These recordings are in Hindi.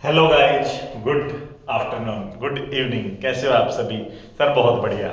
Hello guys, good afternoon, good evening. कैसे हो आप सभी? सर बहुत बढ़िया।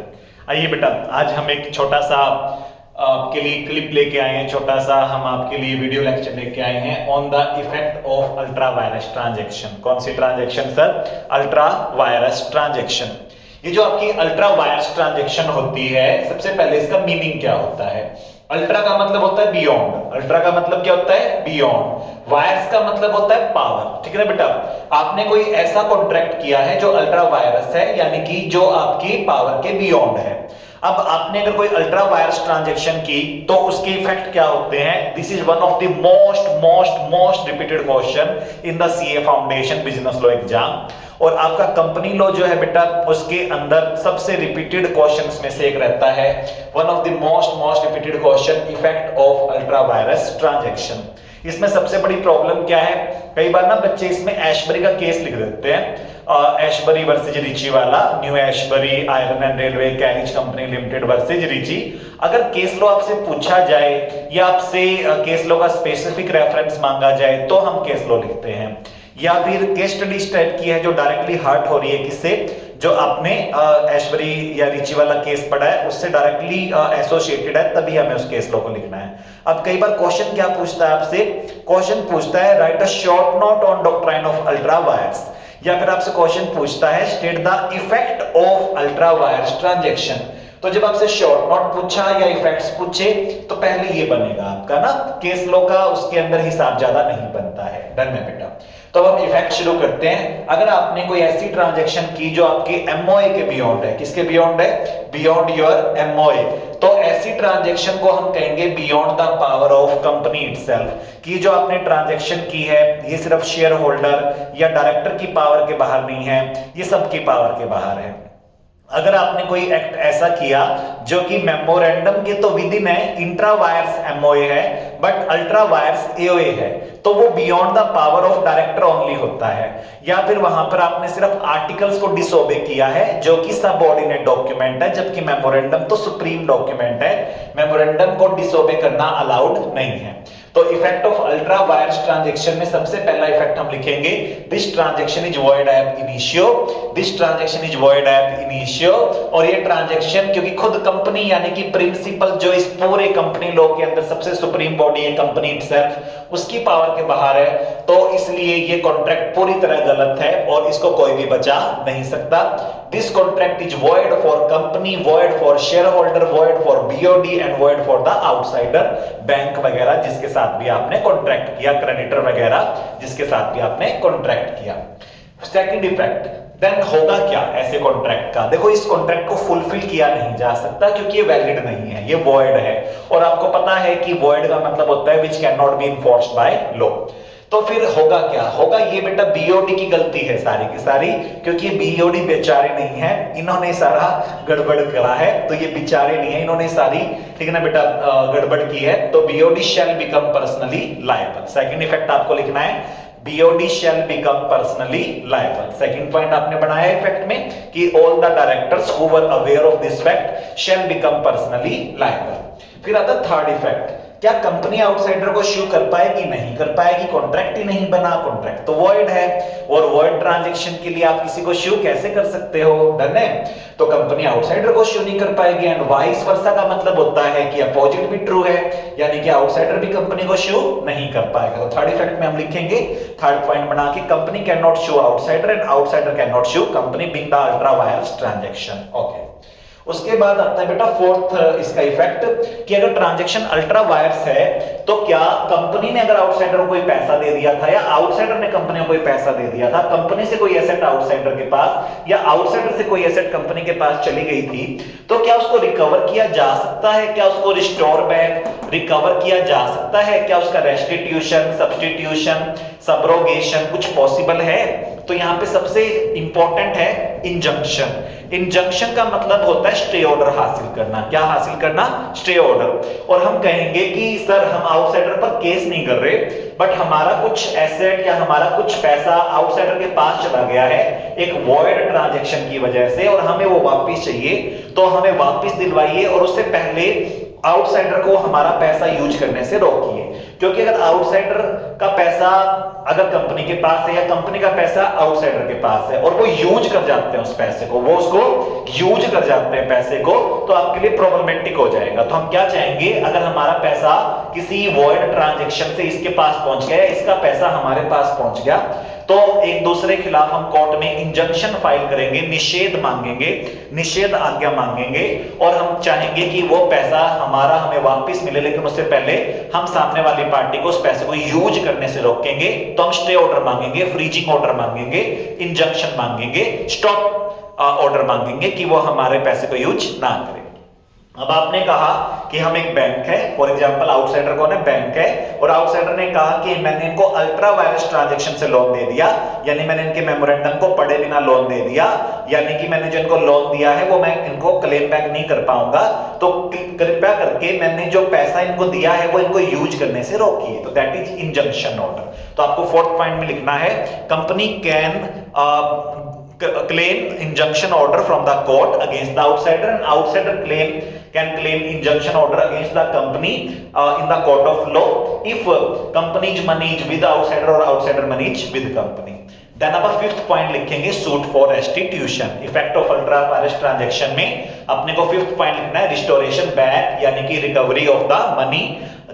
आइए बेटा, आज हम एक छोटा सा आपके लिए क्लिप लेके आए हैं। छोटा सा हम आपके लिए वीडियो लेक्चर लेके आए हैं on the effect of ultra vires transaction. कौन सी transaction sir? Ultra vires transaction. ये जो आपकी अल्ट्रा वायरस ट्रांजेक्शन होती है, सबसे पहले इसका मीनिंग क्या होता है? अल्ट्रा का मतलब होता है बियॉन्ड। अल्ट्रा का मतलब क्या होता है? बियॉन्ड। वायरस का मतलब होता है पावर। ठीक है ना बेटा? आपने कोई ऐसा कॉन्ट्रैक्ट किया है जो अल्ट्रा वायरस है, यानी कि जो आपकी पावर के बियॉन्ड है। अब आपने अगर कोई अल्ट्रा वायरस ट्रांजेक्शन की तो उसके इफेक्ट क्या होते हैं? This is one of the most most most repeated question in the CA foundation business law exam. और आपका कंपनी लॉ जो है बेटा, उसके अंदर सबसे रिपीटेड क्वेश्चंस में से एक रहता है, one of the most most repeated question, effect of ultra vires transaction. इसमें सबसे बड़ी प्रॉब्लम क्या है? कई बार ना बच्चे इसमें एशबरी का केस लिख देते हैं, एशबरी वर्सेज रिची वाला, new Ashbury iron and railway carriage company limited versus Riche. अगर केस लॉ आपसे पूछा जाए या आपसे केस लॉ का स्पेसिफिक रेफरेंस मांगा जाए तो हम केस लॉ लिखते हैं, या फिर केस स्टडी टाइप की है जो डायरेक्टली हर्ट हो रही है किससे? जो आपने ऐश्वरी या रिची वाला केस पढ़ा है उससे डायरेक्टली एसोसिएटेड है, तभी हमें उस केस लॉ को लिखना है। अब कई बार क्वेश्चन क्या पूछता है आपसे? क्वेश्चन पूछता है right a short note on doctrine of ultra vires, या फिर आपसे क्वेश्चन पूछता है state the effect of ultra vires transaction. तो जब आपसे शॉर्ट नोट पूछा या इफेक्ट्स पूछे तो पहले ये बनेगा आपका ना केस लॉ का, उसके अंदर हिसाब ज्यादा नहीं बनता है। डन है बेटा? तो अब हम इफेक्ट शुरू करते हैं। अगर आपने कोई ऐसी ट्रांजैक्शन की जो आपके एमओए के बियॉन्ड है, किसके बियॉन्ड है? बियॉन्ड योर एमओए, तो ऐसी ट्रांजैक्शन को हम कहेंगे beyond the power of company itself. कि जो आपने ट्रांजैक्शन की है ये सिर्फ शेयर होल्डर या डायरेक्टर की पावर के बाहर नहीं है, ये सबकी पावर के बाहर है। अगर आपने कोई एक्ट ऐसा किया जो कि मेमोरेंडम के तो विद इन है, इंट्रा वायर्स एमओए है बट अल्ट्रा वायर्स एओए है, तो वो beyond the power of director only होता है। या फिर वहां पर आपने सिर्फ आर्टिकल्स को डिसोबे किया है जो कि सबऑर्डिनेट डॉक्यूमेंट है, जबकि मेमोरेंडम तो सुप्रीम डॉक्यूमेंट है, मेमोरेंडम को डिसोबे करना अलाउड नहीं है। तो effect of ultra vires transaction में सबसे पहला इफेक्ट हम लिखेंगे, दिस ट्रांजैक्शन इज वॉइड एब initio, this transaction is void एब इनिशियो। और ये ट्रांजैक्शन क्योंकि खुद कंपनी यानी कि प्रिंसिपल जो इस पूरे कंपनी लॉ के अंदर सबसे सुप्रीम बॉडी है कंपनी इटसेल्फ, उसकी पावर के बाहर है, तो इसलिए ये कॉन्ट्रैक्ट पूरी तरह गलत है और इसको कोई भी बचा नहीं सकता। This contract is void for company, void for share holder, void for BOD and void for the outsider, bank वगैरह जिसके साथ भी आपने कॉन्ट्रैक्ट किया, क्रेडिटर वगैरह जिसके साथ भी आपने कॉन्ट्रैक्ट किया। सेकंड इफेक्ट देन होगा क्या ऐसे कॉन्ट्रैक्ट का? देखो, इस कॉन्ट्रैक्ट को फुलफिल किया नहीं जा सकता क्योंकि ये वैलिड नहीं है, ये वॉइड है। और आपको पता है कि वॉइड का मतलब होता है which can not B enforced by law. तो फिर होगा क्या? होगा ये बेटा बीओडी की गलती है सारी की सारी, क्योंकि बीओडी बेचारे नहीं है, इन्होंने सारा गड़बड़ करा है। तो ये बेचारे नहीं है, इन्होंने सारी, ठीक है ना बेटा, गड़बड़ की है। तो बीओडी शैल become personally liable. Second effect आपको लिखना है, बीओडी शैल become personally liable. Second point आपने बनाया इफेक्ट में कि all the directors who were aware of this fact shell become personally liable. फिर आता थर्ड इफेक्ट, क्या कंपनी आउटसाइडर को शू कर पाएगी? नहीं कर पाएगी, कॉन्ट्रैक्ट ही नहीं बना, कॉन्ट्रैक्ट तो वॉइड है। और वॉइड ट्रांजैक्शन के लिए आप किसी को शू कैसे कर सकते हो? डन है? तो कंपनी आउटसाइडर को शू नहीं कर पाएगी। एंड वाइस वर्सा का मतलब होता है कि अपोजिट भी ट्रू है, यानी कि आउटसाइडर भी कंपनी को शू नहीं कर पाएगा। तो थर्ड इफेक्ट में हम लिखेंगे, थर्ड पॉइंट बना के, company can not shoe outsider and outsider can not shoe company being the ultra vires transaction. Okay, उसके बाद आता है बेटा फोर्थ इसका इफेक्ट कि अगर ट्रांजैक्शन अल्ट्रा वायर्स है तो क्या कंपनी ने अगर आउटसाइडर को कोई पैसा दे दिया था या आउटसाइडर ने कंपनी को कोई पैसा दे दिया था, कंपनी से कोई एसेट आउटसाइडर के पास या आउटसाइडर से कोई एसेट कंपनी के पास चली गई थी, तो क्या उसको रिकवर किया जा सकता है? क्या उसको रिस्टोर बैक रिकवर किया जा सकता है? क्या उसका रेस्टिट्यूशन, सब्स्टिट्यूशन, सबरोगेशन कुछ पॉसिबल है? तो यहां पे सबसे इंपॉर्टेंट है इंजंक्शन। इंजंक्शन का मतलब होता है स्टे ऑर्डर हासिल करना। क्या हासिल करना? Stay order. और हम कहेंगे कि सर हम आउटसाइडर पर केस नहीं कर रहे, बट हमारा कुछ एसेट या हमारा कुछ पैसा आउटसाइडर के पास चला गया है एक वॉइड ट्रांजैक्शन की वजह से और हमें वो वापस चाहिए, तो हमें वापस दिलवाइए और उससे पहले आउटसाइडर को हमारा पैसा यूज करने से रोकिए। क्योंकि अगर आउटसाइडर का पैसा अगर कंपनी के पास है या कंपनी का पैसा आउटसाइडर के पास है और वो यूज कर जाते हैं उस पैसे को, वो उसको यूज कर जाते हैं पैसे को, तो आपके लिए प्रॉब्लमेटिक हो जाएगा। तो हम क्या चाहेंगे, अगर हमारा पैसा किसी वॉइड ट्रांजैक्शन से इसके पास पहुंच गया, इसका पैसा हमारे पास पहुंच गया, तो एक दूसरे के खिलाफ हम कोर्ट में इंजंक्शन फाइल करेंगे, निषेध मांगेंगे, निषेध आज्ञा मांगेंगे और हम चाहेंगे कि वो पैसा हमारा हमें वापस मिले, लेकिन उससे पहले हम सामने वाली पार्टी को उस पैसे को यूज करने से रोकेंगे। तो हम स्टे ऑर्डर मांगेंगे, फ्रीजिंग ऑर्डर मांगेंगे, इंजंक्शन मांगेंगे, स्टॉप ऑर्डर मांगेंगे कि वो हमारे पैसे को यूज ना करे। अब आपने कहा कि हम एक बैंक है, फॉर एग्जांपल आउटसाइडर कौन है, बैंक है, और आउटसाइडर ने कहा कि मैंने इनको अल्ट्रा वायरस ट्रांजैक्शन से लोन दे दिया, यानी मैंने इनके मेमोरेंडम को पढ़े बिना लोन दे दिया, यानी कि मैंने जो इनको लोन दिया है वो मैं इनको क्लेम बैक नहीं कर पाऊंगा, तो कृपया करके मैंने जो पैसा इनको दिया है वो इनको यूज करने से रोकिए। तो दैट इज इंजंक्शन ऑर्डर। तो आपको फोर्थ पॉइंट में लिखना है, company can claim injunction order from the court against the outsider, and outsider can claim injunction order against the company in the court of law if company's money is with outsider or outsider money is with company. Then अब फिफ्थ पॉइंट लिखेंगे, suit for restitution, effect of ultra virus transaction में अपने को फिफ्थ पॉइंट लिखना है, रिस्टोरेशन बैक, यानी कि रिकवरी ऑफ द मनी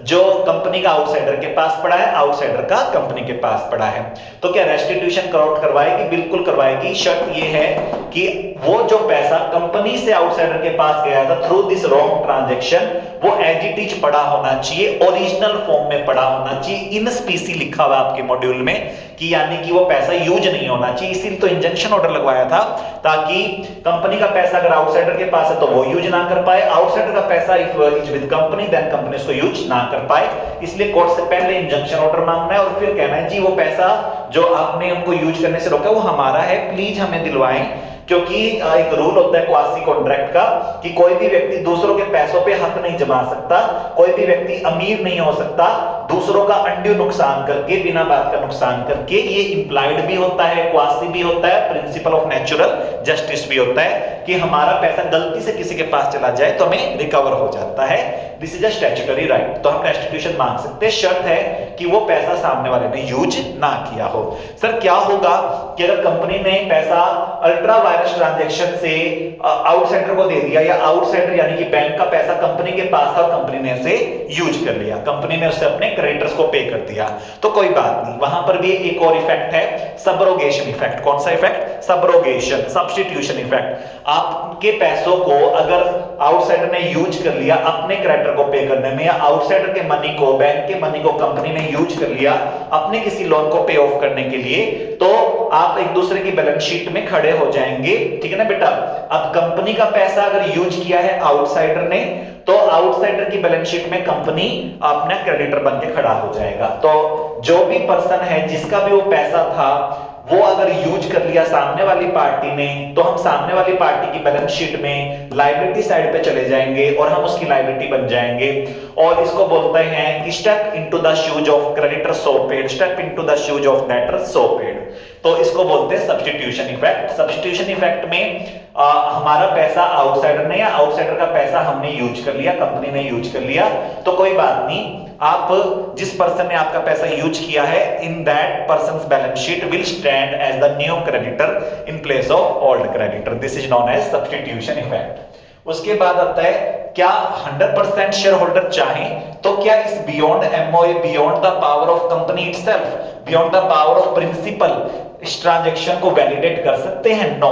जो कंपनी का आउटसाइडर के पास पड़ा है, आउटसाइडर का कंपनी के पास पड़ा है। तो क्या रेस्टिट्यूशन कोर्ट करवाएगी? बिल्कुल करवाएगी। शर्त ये है कि वो जो पैसा कंपनी से आउटसाइडर के पास गया था थ्रू दिस रॉन्ग ट्रांजैक्शन, वो एज इट इज पड़ा होना चाहिए, ओरिजिनल फॉर्म में पड़ा होना चाहिए, इन स्पीसी लिखा हुआ आपके मॉड्यूल में, कि यानी कि वो पैसा यूज नहीं होना चाहिए। इसीलिए तो इंजंक्शन ऑर्डर लगवाया था, ताकि कंपनी का पैसा अगर आउटसाइडर के पास है तो वो यूज ना कर पाए, आउटसाइडर का पैसा if is with company then company उसको यूज ना कर पाए। इसलिए कोर्ट से पहले इंजंक्शन ऑर्डर मांगना है और फिर कहना है जी वो पैसा जो आपने उनको यूज करने से रोका वो हमारा है, प्लीज हमें दिलवाएं। क्योंकि एक रूल होता है क्वासी कॉन्ट्रैक्ट का कि कोई भी व्यक्ति दूसरों के पैसों पे हक नहीं जमा सकता, कोई भी व्यक्ति अमीर नहीं हो सकता दूसरों का अंड्यू नुकसान करके, बिना बात का नुकसान करके। ये इंप्लाइड भी होता है, क्वासी भी होता है, प्रिंसिपल ऑफ नेचुरल जस्टिस भी होता है कि हमारा पैसा गलती से किसी के पास चला जाए तो हमें रिकवर हो जाता है। This is a statutory right. तो हम रेस्टिट्यूशन मांग सकते हैं, शर्त है कि वो पैसा सामने वाले ने यूज ना किया हो। सर क्या होगा कि अगर कंपनी ने पैसा अल्ट्रा वायरस ट्रांजैक्शन से आउटसाइडर को दे दिया, या आउटसाइडर यानी कि बैंक का पैसा कंपनी के पास था और कंपनी ने उसे यूज कर लिया, कंपनी ने उसे अपने क्रेडिटर्स को पे कर दिया, तो कोई बात नहीं, वहां पर भी एक और इफेक्ट है, सबरोगेशन इफेक्ट। कौन सा इफेक्ट? Subrogation, substitution effect. आपके पैसों को अगर आउटसाइडर ने यूज कर लिया अपने क्रेडिटर को पे करने में, या आउटसाइडर के मनी को, बैंक के मनी को कंपनी ने यूज कर लिया अपने किसी लोन को पे ऑफ करने के लिए, तो आप एक दूसरे की बैलेंस शीट में खड़े हो जाएंगे, ठीक है ना बेटा। अब कंपनी का पैसा अगर यूज किया है आउटसाइडर ने, तो आउटसाइडर की बैलेंस शीट में कंपनी अपना क्रेडिटर बन के खड़ा हो जाएगा। तो जो भी पर्सन है जिसका भी वो पैसा था वो अगर यूज कर लिया सामने वाली पार्टी ने, तो हम सामने वाली पार्टी की बैलेंस शीट में लायबिलिटी साइड पे चले जाएंगे और हम उसकी लायबिलिटी बन जाएंगे। और इसको बोलते हैं कि step into the shoes of creditor so paid, step into the shoes of debtor so paid. तो इसको बोलते हैं सब्स्टिट्यूशन इफेक्ट। सब्स्टिट्यूशन इफेक्ट में हमारा पैसा आउटसाइडर ने या आउटसाइडर का पैसा हमने यूज कर लिया, कंपनी ने यूज कर लिया, तो कोई बात नहीं, आप जिस पर्सन ने आपका पैसा यूज किया है, in that persons balance sheet will stand as the new creditor in place of old creditor. This is known as substitution effect. उसके बाद आता है, क्या 100% शेयर होल्डर चाहें तो क्या इस beyond MOA, beyond the power of company itself, beyond the power of principal, इस ट्रांजैक्शन को वैलिडेट कर सकते हैं? नो,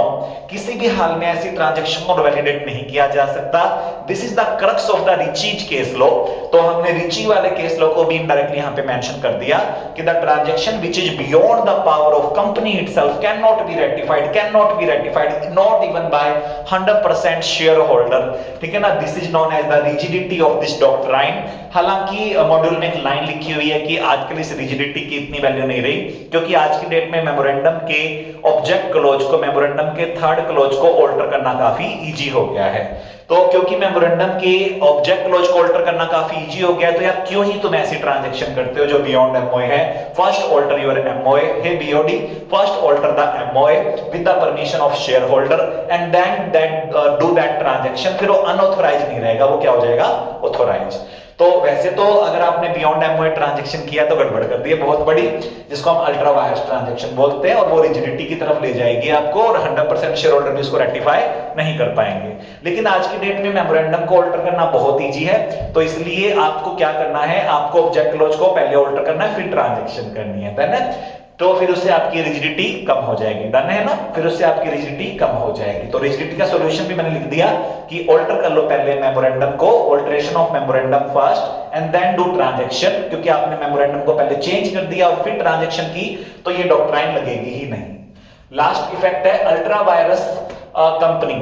किसी भी हाल में ऐसी ट्रांजैक्शन को वैलिडेट नहीं किया जा सकता। This is the crux of the reaches case law. तो हमने रिची वाले केस लॉ को भी इनडायरेक्टली यहां पे मेंशन कर दिया कि the transaction which is beyond the power of company itself can not be rectified not even by 100% share holder, ठीक है ना। This is known as the rigidity of this doctrine. हालांकि मॉड्यूल में एक लाइन लिखी हुई है कि आजकल इस रिजिडिटी की इतनी वैल्यू नहीं रही, क्योंकि आज की डेट में मेमोरेंडम के ऑब्जेक्ट क्लोज को, मेमोरेंडम के थर्ड क्लोज को ऑल्टर करना काफी इजी हो गया है। तो क्योंकि मेमोरेंडम के ऑब्जेक्ट क्लोज को ऑल्टर करना काफी इजी हो गया, तो यार क्यों ही तुम ऐसी ट्रांजैक्शन करते हो जो बियॉन्ड एमओए है। First alter your MOA, hey BOD, first alter the MOA with the permission of share holder and then that do that transaction. फिर वो अनऑथोराइज नहीं रहेगा, वो क्या हो जाएगा? ऑथोराइज। तो वैसे तो अगर आपने बियॉन्ड एमओए ट्रांजेक्शन किया तो गड़बड़ कर दी है बहुत बड़ी, जिसको हम अल्ट्रा वायर्स ट्रांजेक्शन बोलते हैं, और वो रिजिडिटी की तरफ ले जाएगी आपको, और 100% शेयर होल्डर भी इसको रेक्टिफाई नहीं कर पाएंगे। लेकिन आज की डेट में मेमोरेंडम को ऑल्टर करना बहुत ईजी है, तो इसलिए आपको क्या करना है, आपको ऑब्जेक्ट क्लॉज को पहले ऑल्टर करना है, फिर ट्रांजेक्शन करनी है, देन तो फिर उससे आपकी रिजिडिटी कम हो जाएगी, डन है ना, फिर उससे आपकी रिजिडिटी कम हो जाएगी। तो रिजिडिटी का सॉल्यूशन भी मैंने लिख दिया कि ऑल्टर कर लो पहले मेमोरेंडम को, alteration of memorandum first and then do transaction, क्योंकि आपने मेमोरेंडम को पहले चेंज कर दिया और फिर ट्रांजैक्शन की तो ये डॉक्ट्राइन लगेगी ही नहीं। लास्ट इफेक्ट है अल्ट्रा वायरस कंपनी,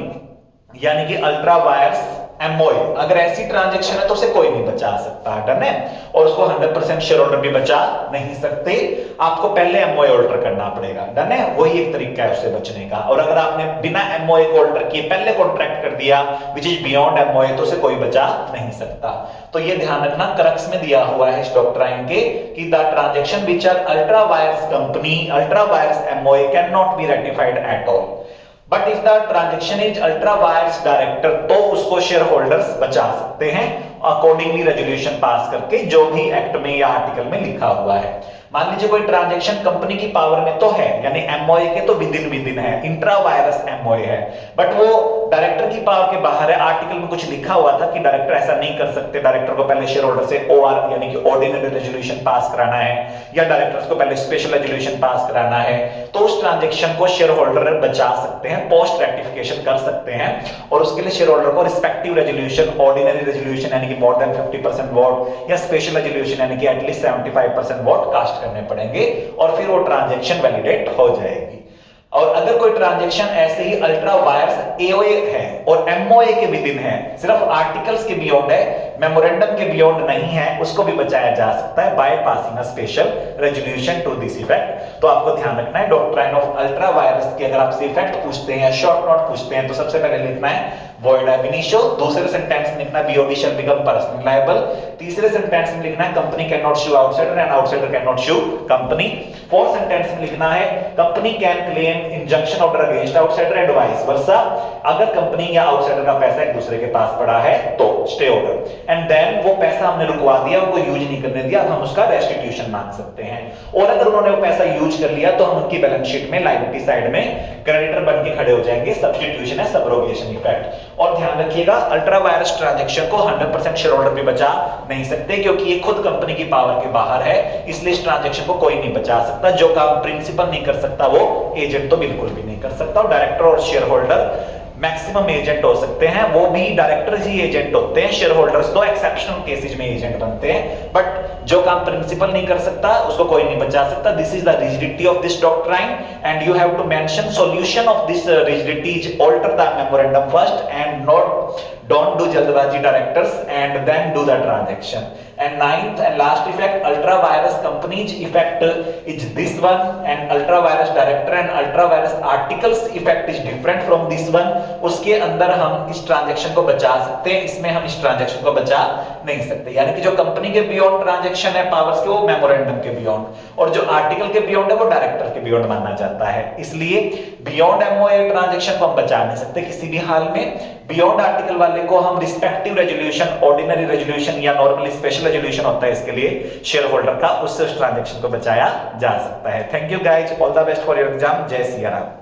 यानी कि अल्ट्रा वायरस एमओए, अगर ऐसी ट्रांजैक्शन है तो उसे कोई नहीं बचा सकता, डन है, और उसको 100% शेयर होल्डर भी बचा नहीं सकते, आपको पहले एमओए ऑल्टर करना पड़ेगा, डन है, वही एक तरीका है उससे बचने का। और अगर आपने बिना एमओए को ऑल्टर किए पहले कॉन्ट्रैक्ट कर दिया विच इज बियॉन्ड एमओए, तो उसे कोई बचा नहीं सकता। तो ये ध्यान रखना, क्रक्स में दिया हुआ है इस डॉक्ट्राइन के कि the transaction which are ultra vires company, ultra vires MOA can not be rectified at all, but if the transaction is ultra vires director, तो उसको शेयर होल्डर्स बचा सकते हैं अकॉर्डिंगली रेजोल्यूशन पास करके, जो भी एक्ट में या आर्टिकल में लिखा हुआ है। मान लीजिए कोई ट्रांजैक्शन कंपनी की पावर में तो है, यानी एमओए के तो विद इन है, इंट्रा वायरस एमओए है, बट वो डायरेक्टर की पावर के बाहर है। आर्टिकल में कुछ लिखा हुआ था कि डायरेक्टर ऐसा नहीं कर सकते, डायरेक्टर को पहले शेयर होल्डर से ओआर यानी कि ऑर्डिनरी रेजोल्यूशन पास कराना है, या डायरेक्टर्स को पहले स्पेशल रेजोल्यूशन पास कराना है, तो उस ट्रांजैक्शन को शेयर होल्डर बचा सकते हैं, पोस्ट रेक्टिफिकेशन कर सकते हैं, और उसके लिए शेयर होल्डर को रिस्पेक्टिव रेजोल्यूशन, ऑर्डिनरी रेजोल्यूशन यानी कि मोर देन 50% वोट, या स्पेशल रेजोल्यूशन यानी कि एटलीस्ट 75% वोट कास्ट करने पड़ेंगे, और फिर वो ट्रांजैक्शन वैलिडेट हो जाएगी। और अगर कोई ट्रांजैक्शन ऐसे ही अल्ट्रा वायर्स एओए है और एमओए के विद इन है, सिर्फ आर्टिकल्स के बियॉन्ड है, मेमोरेंडम के बियॉन्ड नहीं है, उसको भी बचाया जा सकता है by passing a special resolution to this effect. तो आपको ध्यान रखना है डॉक्ट्राइन ऑफ अल्ट्रा वायरस के अगर आपसे इफेक्ट पूछते हैं, शॉर्ट नोट पूछते हैं, तो सबसे पहले लिखना है void ab initio, दूसरे सेंटेंस में लिखना है BOD shall become personally liable, तीसरे सेंटेंस में लिखना है company can not sue outsider and outsider can not sue company, fourth sentence में लिखना है company can claim injunction order against outsider and vice versa, अगर कंपनी या आउटसाइडर का पैसा एक दूसरे के पास पड़ा है तो स्टे ऑर्डर, एंड देन वो पैसा हमने रुकवा दिया, उनको यूज नहीं करने दिया, हम उसका रेस्टिट्यूशन मांग सकते हैं, और अगर उन्होंने वो पैसा यूज कर लिया तो हम उनकी बैलेंस शीट में लायबिलिटी साइड में क्रेडिटर बन के खड़े हो जाएंगे, सब्स्टिट्यूशन है, सबरोगेशन इफेक्ट। और ध्यान रखिएगा अल्ट्रा वायरस ट्रांजैक्शन को 100% शेयर होल्डर भी बचा नहीं सकते, क्योंकि ये खुद कंपनी की पावर के बाहर है, इसलिए इस ट्रांजैक्शन को कोई नहीं बचा सकता। जो काम प्रिंसिपल नहीं कर सकता वो एजेंट तो बिल्कुल भी नहीं कर सकता, और डायरेक्टर और शेयर होल्डर मैक्सिमम एजेंट हो सकते हैं, वो भी डायरेक्टर्स ही एजेंट होते हैं, शेयर होल्डर्स तो एक्सेप्शनल केसेस में एजेंट बनते हैं, बट जो काम प्रिंसिपल नहीं कर सकता उसको कोई नहीं बचा सकता। This is the rigidity of this doctrine and you have to mention solution of this rigidity is alter the memorandum first and not don't do jaldabazi directors and then do the transaction. And ninth and last effect, ultra virus companies effect is this one, and ultra virus director and ultra virus articles effect is different from this one. उसके अंदर हम इस ट्रांजैक्शन को बचा सकते हैं, इसमें हम इस ट्रांजैक्शन को बचा नहीं सकते, यानी कि जो कंपनी के बियॉन्ड ट्रांजैक्शन है पावर्स के, वो मेमोरेंडम के बियॉन्ड, और जो आर्टिकल के बियॉन्ड है वो डायरेक्टर के बियॉन्ड मानना जाता है। इसलिए बियॉन्ड एमओए ट्रांजैक्शन को हम बचा नहीं सकते किसी भी हाल में, बियॉन्ड आर्टिकल वाले को हम रिस्पेक्टिव रेजोल्यूशन, ऑर्डिनरी रेजोल्यूशन या नॉर्मली स्पेशल रेजोल्यूशन होता है इसके लिए शेयर होल्डर का, उससे उस ट्रांजैक्शन को बचाया जा सकता है। Thank you guys, all the best for your exam, जय सिया राम।